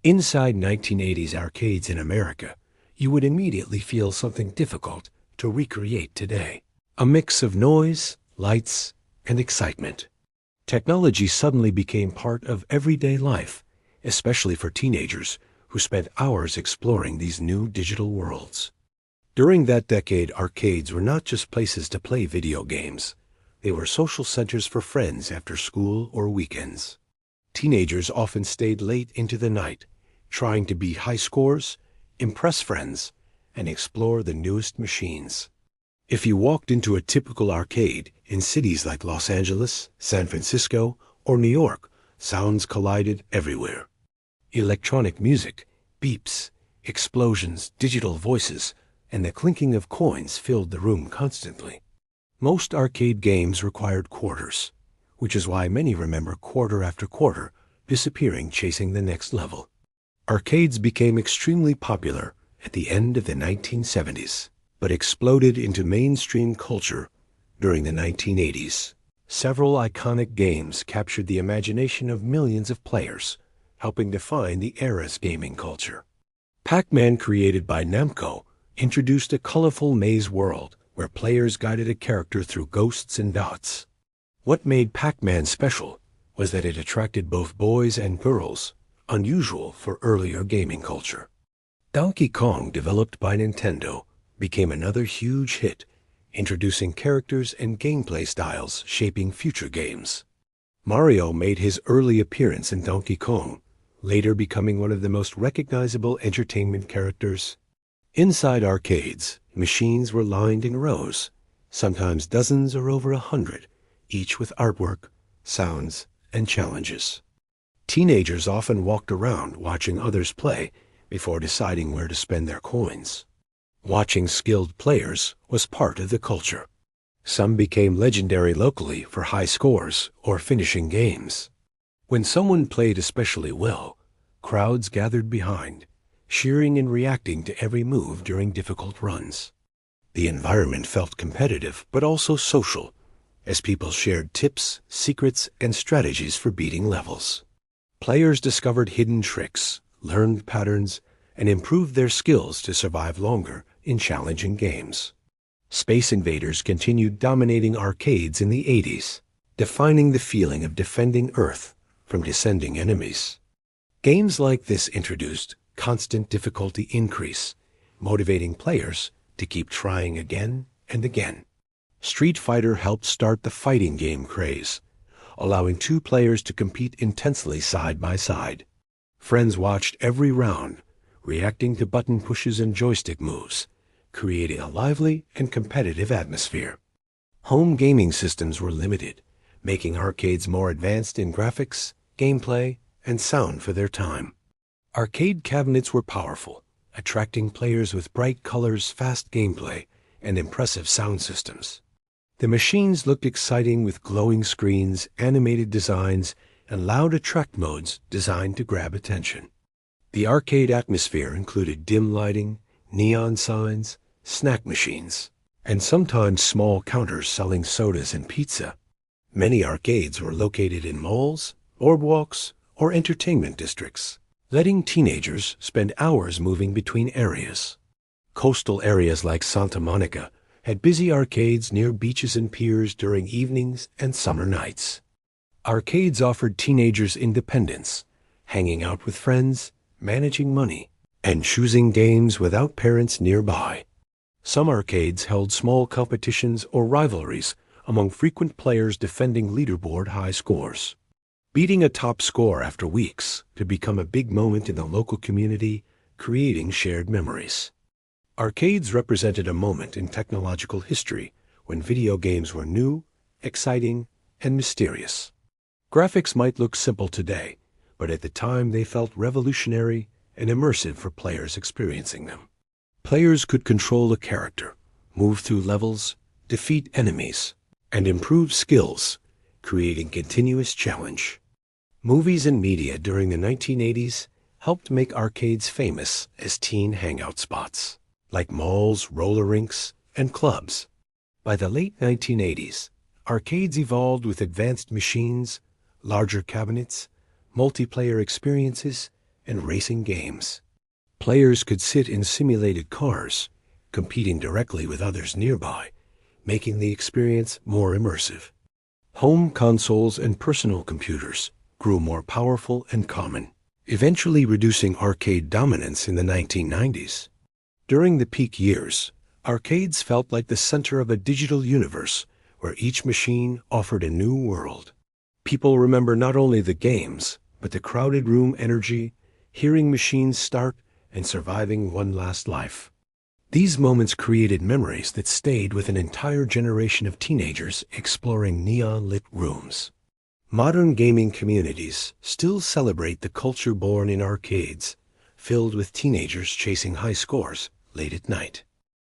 Inside 1980s arcades in America, you would immediately feel something difficult to recreate today. A mix of noise, lights, and excitement. Technology suddenly became part of everyday life, especially for teenagers who spent hours exploring these new digital worlds. During that decade, arcades were not just places to play video games. They were social centers for friends after school or weekends. Teenagers often stayed late into the night, trying to beat high scores, impress friends, and explore the newest machines. If you walked into a typical arcade in cities like Los Angeles, San Francisco, or New York, sounds collided everywhere. Electronic music, beeps, explosions, digital voices, and the clinking of coins filled the room constantly. Most arcade games required quarters, which is why many remember quarter after quarter disappearing chasing the next level. Arcades became extremely popular at the end of the 1970s, but exploded into mainstream culture during the 1980s. Several iconic games captured the imagination of millions of players, helping define the era's gaming culture. Pac-Man, created by Namco, introduced a colorful maze world where players guided a character through ghosts and dots. What made Pac-Man special was that it attracted both boys and girls, unusual for earlier gaming culture. Donkey Kong, developed by Nintendo, became another huge hit, introducing characters and gameplay styles shaping future games. Mario made his early appearance in Donkey Kong, later becoming one of the most recognizable entertainment characters. Inside arcades, machines were lined in rows, sometimes dozens or over 100, each with artwork, sounds, and challenges. Teenagers often walked around watching others play before deciding where to spend their coins. Watching skilled players was part of the culture. Some became legendary locally for high scores or finishing games. When someone played especially well, crowds gathered behind, cheering and reacting to every move during difficult runs. The environment felt competitive but also social, as people shared tips, secrets, and strategies for beating levels. Players discovered hidden tricks, learned patterns, and improved their skills to survive longer in challenging games. Space Invaders continued dominating arcades in the 80s, defining the feeling of defending Earth from descending enemies. Games like this introduced constant difficulty increase, motivating players to keep trying again and again. Street Fighter helped start the fighting game craze, allowing two players to compete intensely side by side. Friends watched every round, reacting to button pushes and joystick moves, creating a lively and competitive atmosphere. Home gaming systems were limited, making arcades more advanced in graphics, gameplay, and sound for their time. Arcade cabinets were powerful, attracting players with bright colors, fast gameplay, and impressive sound systems. The machines looked exciting with glowing screens, animated designs, and loud attract modes designed to grab attention. The arcade atmosphere included dim lighting, neon signs, snack machines, and sometimes small counters selling sodas and pizza. Many arcades were located in malls, boardwalks, or entertainment districts, letting teenagers spend hours moving between areas. Coastal areas like Santa Monica had busy arcades near beaches and piers during evenings and summer nights. Arcades offered teenagers independence, hanging out with friends, managing money, and choosing games without parents nearby. Some arcades held small competitions or rivalries among frequent players defending leaderboard high scores. Beating a top score after weeks could become a big moment in the local community, creating shared memories. Arcades represented a moment in technological history when video games were new, exciting, and mysterious. Graphics might look simple today, but at the time they felt revolutionary and immersive for players experiencing them. Players could control a character, move through levels, defeat enemies, and improve skills, creating continuous challenge. Movies and media during the 1980s helped make arcades famous as teen hangout spots, like malls, roller rinks, and clubs. By the late 1980s, arcades evolved with advanced machines, larger cabinets, multiplayer experiences, and racing games. Players could sit in simulated cars, competing directly with others nearby, making the experience more immersive. Home consoles and personal computers grew more powerful and common, eventually reducing arcade dominance in the 1990s. During the peak years, arcades felt like the center of a digital universe where each machine offered a new world. People remember not only the games, but the crowded room energy, hearing machines start, and surviving one last life. These moments created memories that stayed with an entire generation of teenagers exploring neon-lit rooms. Modern gaming communities still celebrate the culture born in arcades, filled with teenagers chasing high scores late at night.